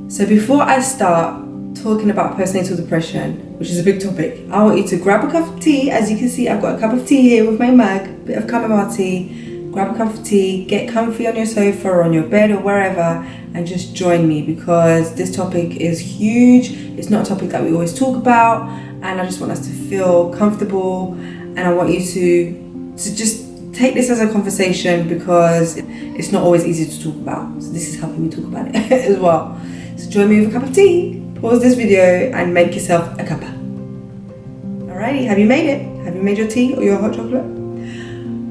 So before I start talking about postnatal depression, which is a big topic, I want you to grab a cup of tea. As you can see, I've got a cup of tea here with my mug, a bit of chamomile tea. Grab a cup of tea, get comfy on your sofa or on your bed or wherever, and just join me, because this topic is huge. It's not a topic that we always talk about, and I just want us to feel comfortable, and I want you to just take this as a conversation, because it's not always easy to talk about. So this is helping me talk about it as well. So join me with a cup of tea, pause this video and make yourself a cuppa. Alrighty, have you made it? Have you made your tea or your hot chocolate?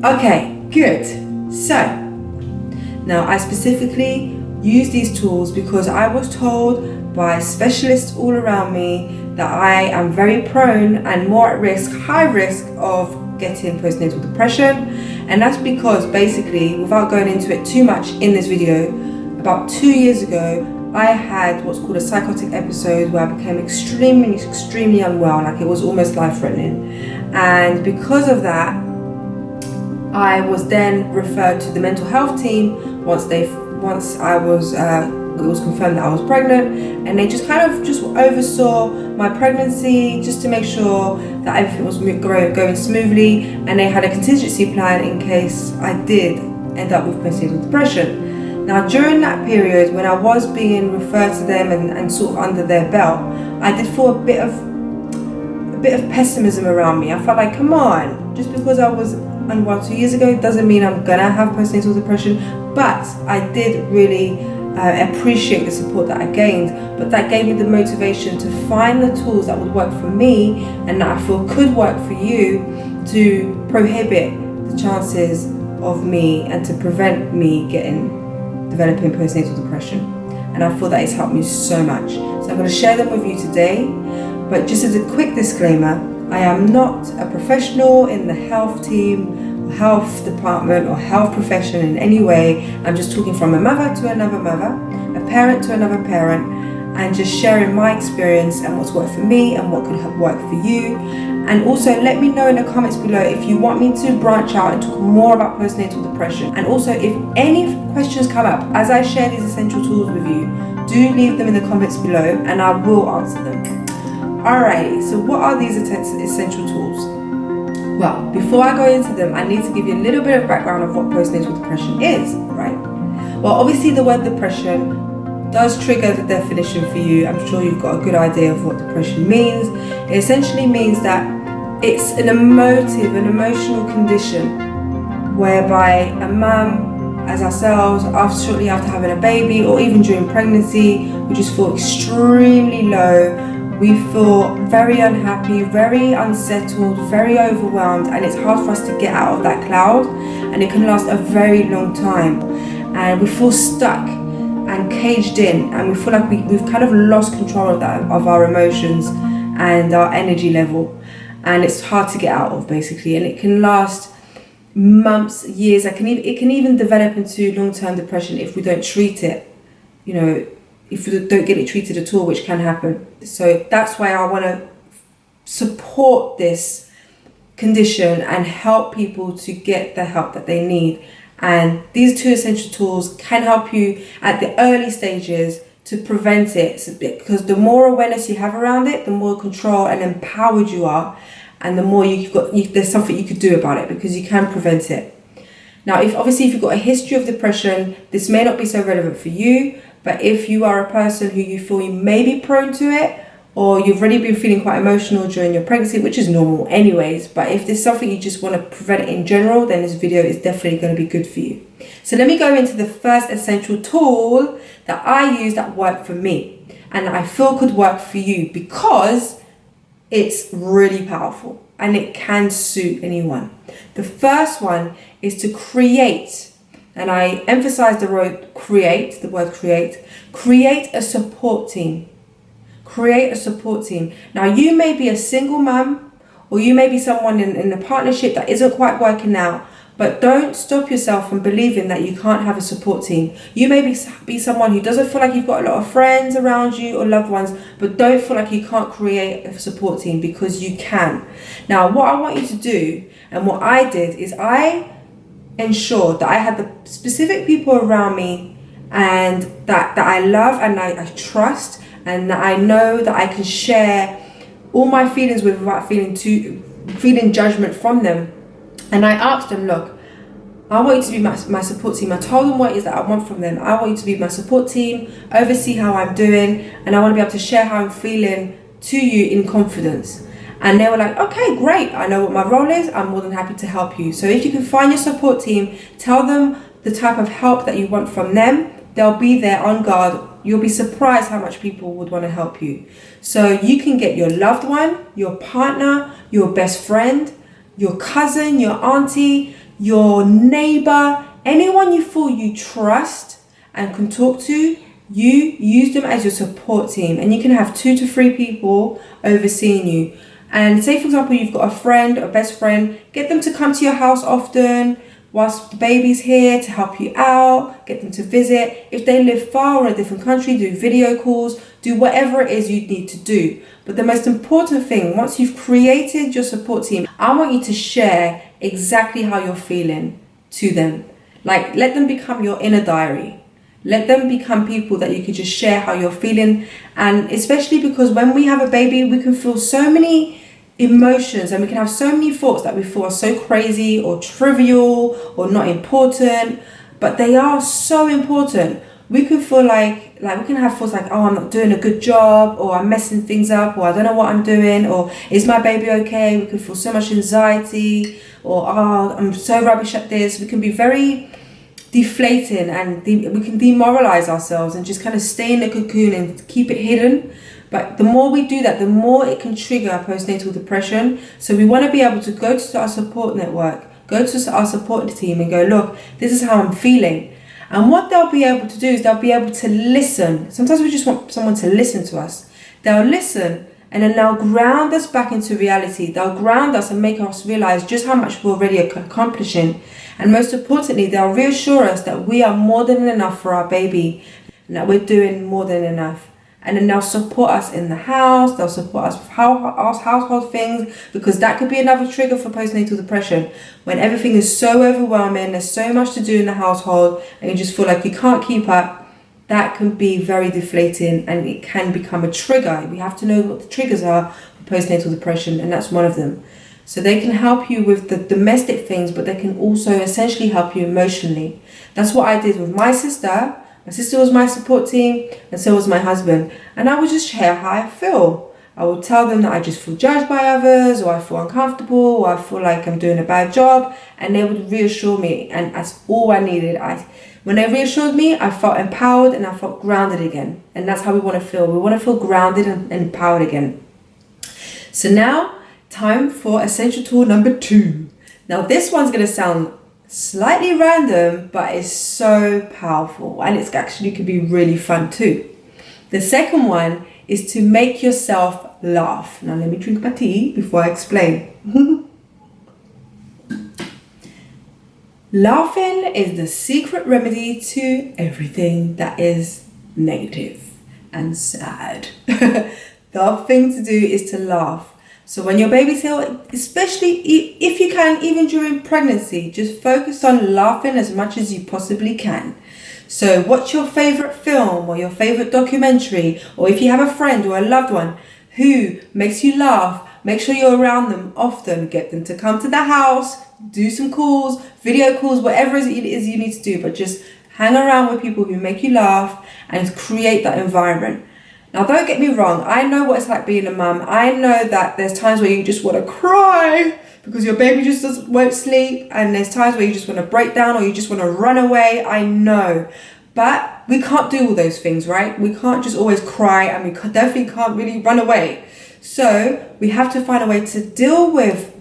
Okay, good. So, now I specifically use these tools because I was told by specialists all around me that I am very prone and more at risk, high risk of getting postnatal depression. And that's because basically, without going into it too much in this video, about 2 years ago, I had what's called a psychotic episode where I became extremely unwell, like it was almost life-threatening. And because of that, I was then referred to the mental health team once it was confirmed that I was pregnant, and they just oversaw my pregnancy just to make sure that everything was going smoothly, and they had a contingency plan in case I did end up with postnatal depression. Now, during that period when I was being referred to them and sort of under their belt, I did feel a bit of pessimism around me. I felt like, come on, just because I was unwell 2 years ago doesn't mean I'm gonna have postnatal depression. But I did really appreciate the support that I gained, but that gave me the motivation to find the tools that would work for me and that I feel could work for you to prohibit the chances of me and to prevent me developing postnatal depression. And I feel that it's helped me so much. So I'm going to share them with you today. But just as a quick disclaimer, I am not a professional in the health team, or health department, or health profession in any way. I'm just talking from a mother to another mother, a parent to another parent, and just sharing my experience and what's worked for me and what could have worked for you. And also let me know in the comments below if you want me to branch out and talk more about postnatal depression. And also, if any questions come up as I share these essential tools with you, do leave them in the comments below and I will answer them. Alrighty, so what are these essential tools? Well, before I go into them, I need to give you a little bit of background of what postnatal depression is, right? Well, obviously the word depression does trigger the definition for you. I'm sure you've got a good idea of what depression means. It essentially means that it's an emotional condition whereby a mum, as ourselves, shortly after having a baby or even during pregnancy, we just feel extremely low. We feel very unhappy, very unsettled, very overwhelmed, and it's hard for us to get out of that cloud, and it can last a very long time. And we feel stuck and caged in, and we feel like we've kind of lost control of our emotions and our energy level, and it's hard to get out of, basically. And it can last months, years. It can even develop into long-term depression if we don't treat it, if we don't get it treated at all, which can happen. So that's why I want to support this condition and help people to get the help that they need. And these two essential tools can help you at the early stages to prevent it, because the more awareness you have around it, the more control and empowered you are, and the more there's something you could do about it, because you can prevent it. Now, if you've got a history of depression, this may not be so relevant for you, but if you are a person who you feel you may be prone to it, or you've already been feeling quite emotional during your pregnancy, which is normal anyways, but if there's something you just want to prevent it in general, then this video is definitely going to be good for you. So let me go into the first essential tool that I use that worked for me and I feel could work for you, because it's really powerful and it can suit anyone. The first one is to create, and I emphasize the word create, create a support team. Create a support team. Now, you may be a single mum, or you may be someone in a partnership that isn't quite working out, but don't stop yourself from believing that you can't have a support team. You may be someone who doesn't feel like you've got a lot of friends around you or loved ones, but don't feel like you can't create a support team, because you can. Now, what I want you to do, and what I did, is I ensured that I had the specific people around me and that I love and I trust, and that I know that I can share all my feelings with without feeling judgment from them. And I asked them, look, I want you to be my support team. I told them what it is that I want from them. I want you to be my support team, oversee how I'm doing, and I want to be able to share how I'm feeling to you in confidence. And they were like, okay, great. I know what my role is. I'm more than happy to help you. So if you can find your support team, tell them the type of help that you want from them. They'll be there on guard. You'll be surprised how much people would want to help you. So you can get your loved one, your partner, your best friend, your cousin, your auntie, your neighbor, anyone you feel you trust and can talk to. You use them as your support team, and you can have 2 to 3 people overseeing you. And say, for example, you've got a friend, a best friend, get them to come to your house often whilst the baby's here to help you out, get them to visit. If they live far or in a different country, do video calls, do whatever it is you need to do. But the most important thing, once you've created your support team, I want you to share exactly how you're feeling to them. Like, let them become your inner diary. Let them become people that you can just share how you're feeling. And especially because when we have a baby, we can feel so many emotions and we can have so many thoughts that we feel are so crazy or trivial or not important, but they are so important. We can feel like we can have thoughts like, oh, I'm not doing a good job, or I'm messing things up, or I don't know what I'm doing, or is my baby okay? We can feel so much anxiety, or oh, I'm so rubbish at this. We can be very deflating, and we can demoralize ourselves and just kind of stay in the cocoon and keep it hidden. But the more we do that, the more it can trigger postnatal depression. So we want to be able to go to our support network, go to our support team and go, look, this is how I'm feeling. And what they'll be able to do is they'll be able to listen. Sometimes we just want someone to listen to us. They'll listen, and then they'll ground us back into reality. They'll ground us and make us realize just how much we're already accomplishing. And most importantly, they'll reassure us that we are more than enough for our baby and that we're doing more than enough. And then they'll support us in the house. They'll support us with household things, because that could be another trigger for postnatal depression. When everything is so overwhelming, there's so much to do in the household, and you just feel like you can't keep up. That can be very deflating, and it can become a trigger. We have to know what the triggers are for postnatal depression, and that's one of them. So they can help you with the domestic things, but they can also essentially help you emotionally. That's what I did with my sister. My sister was my support team, and so was my husband. And I would just share how I feel. I would tell them that I just feel judged by others, or I feel uncomfortable, or I feel like I'm doing a bad job, and they would reassure me, and that's all I needed. When they reassured me, I felt empowered and I felt grounded again. And that's how we want to feel. We want to feel grounded and empowered again. So now, time for essential tool number 2. Now this one's going to sound slightly random, but it's so powerful, and it's actually could be really fun too. The second one is to make yourself laugh. Now let me drink my tea before I explain. Laughing is the secret remedy to everything that is negative and sad. The thing to do is to laugh. So when your baby's ill, especially if you can, even during pregnancy, just focus on laughing as much as you possibly can. So what's your favorite film or your favorite documentary, or if you have a friend or a loved one who makes you laugh, make sure you're around them often. Get them to come to the house, do some calls, video calls, whatever it is you need to do, but just hang around with people who make you laugh and create that environment. Now, don't get me wrong, I know what it's like being a mum. I know that there's times where you just want to cry because your baby just won't sleep, and there's times where you just want to break down or you just want to run away. I know. But we can't do all those things, right? We can't just always cry, and we definitely can't really run away. So we have to find a way to deal with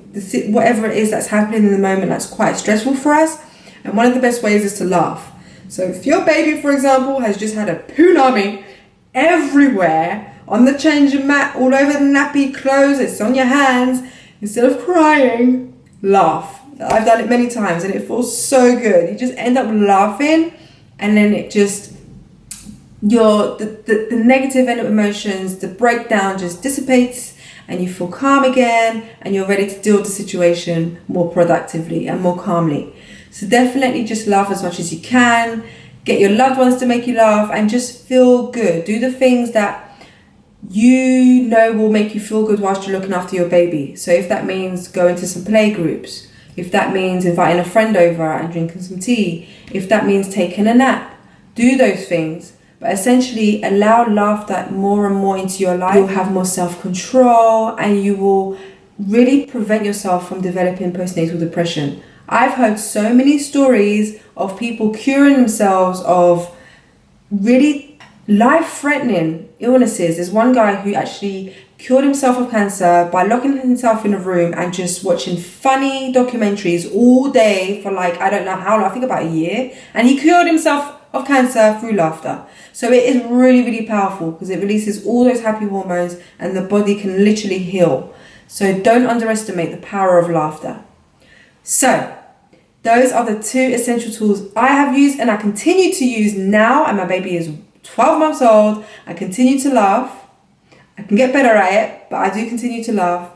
whatever it is that's happening in the moment that's quite stressful for us. And one of the best ways is to laugh. So if your baby, for example, has just had a punami everywhere, on the changing mat, all over the nappy clothes, it's on your hands, instead of crying, laugh. I've done it many times and it feels so good. You just end up laughing, and then it just, the negative emotions, the breakdown just dissipates, and you feel calm again, and you're ready to deal with the situation more productively and more calmly. So definitely just laugh as much as you can. get your loved ones to make you laugh, and just feel good. Do the things that you know will make you feel good whilst you're looking after your baby. So if that means going to some play groups, if that means inviting a friend over and drinking some tea, if that means taking a nap, do those things. But essentially allow laughter more and more into your life. You'll have more self-control, and you will really prevent yourself from developing postnatal depression. I've heard so many stories of people curing themselves of really life-threatening illnesses. There's one guy who actually cured himself of cancer by locking himself in a room and just watching funny documentaries all day for like, I don't know how long, I think about a year. And he cured himself of cancer through laughter. So it is really, really powerful because it releases all those happy hormones and the body can literally heal. So don't underestimate the power of laughter. So those are the 2 essential tools I have used and I continue to use now, and my baby is 12 months old. I continue to laugh. I can get better at it, but I do continue to laugh,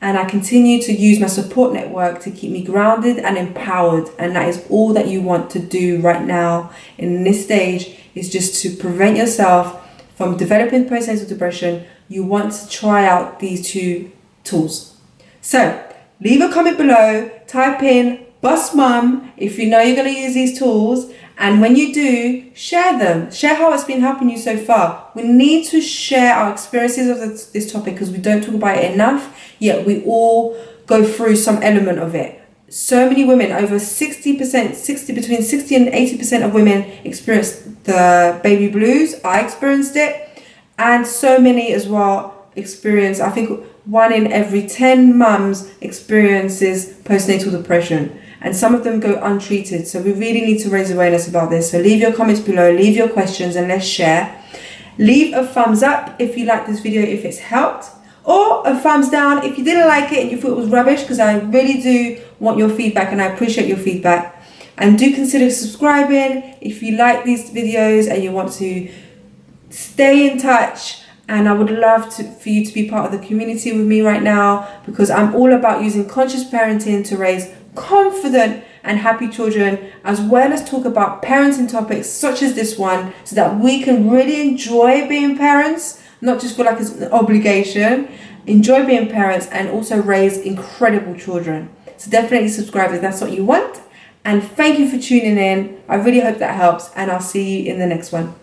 and I continue to use my support network to keep me grounded and empowered. And that is all that you want to do right now in this stage, is just to prevent yourself from developing postnatal depression. You want to try out these 2 tools. So leave a comment below, type in Boss Mum if you know you're going to use these tools, and when you do, share them. Share how it's been helping you so far. We need to share our experiences of this topic because we don't talk about it enough, yet we all go through some element of it. So many women, over 60%, between 60 and 80% of women experience the baby blues. I experienced it, and so many as well experience, I think 1 in every 10 mums experiences postnatal depression, and some of them go untreated. So we really need to raise awareness about this. So leave your comments below, leave your questions, and let's share. Leave a thumbs up if you like this video, if it's helped, or a thumbs down if you didn't like it and you thought it was rubbish, because I really do want your feedback and I appreciate your feedback. And do consider subscribing if you like these videos and you want to stay in touch. And I would love for you to be part of the community with me right now, because I'm all about using conscious parenting to raise confident and happy children, as well as talk about parenting topics such as this one, so that we can really enjoy being parents, not just feel like it's an obligation. Enjoy being parents and also raise incredible children. So definitely subscribe if that's what you want. And thank you for tuning in. I really hope that helps, and I'll see you in the next one.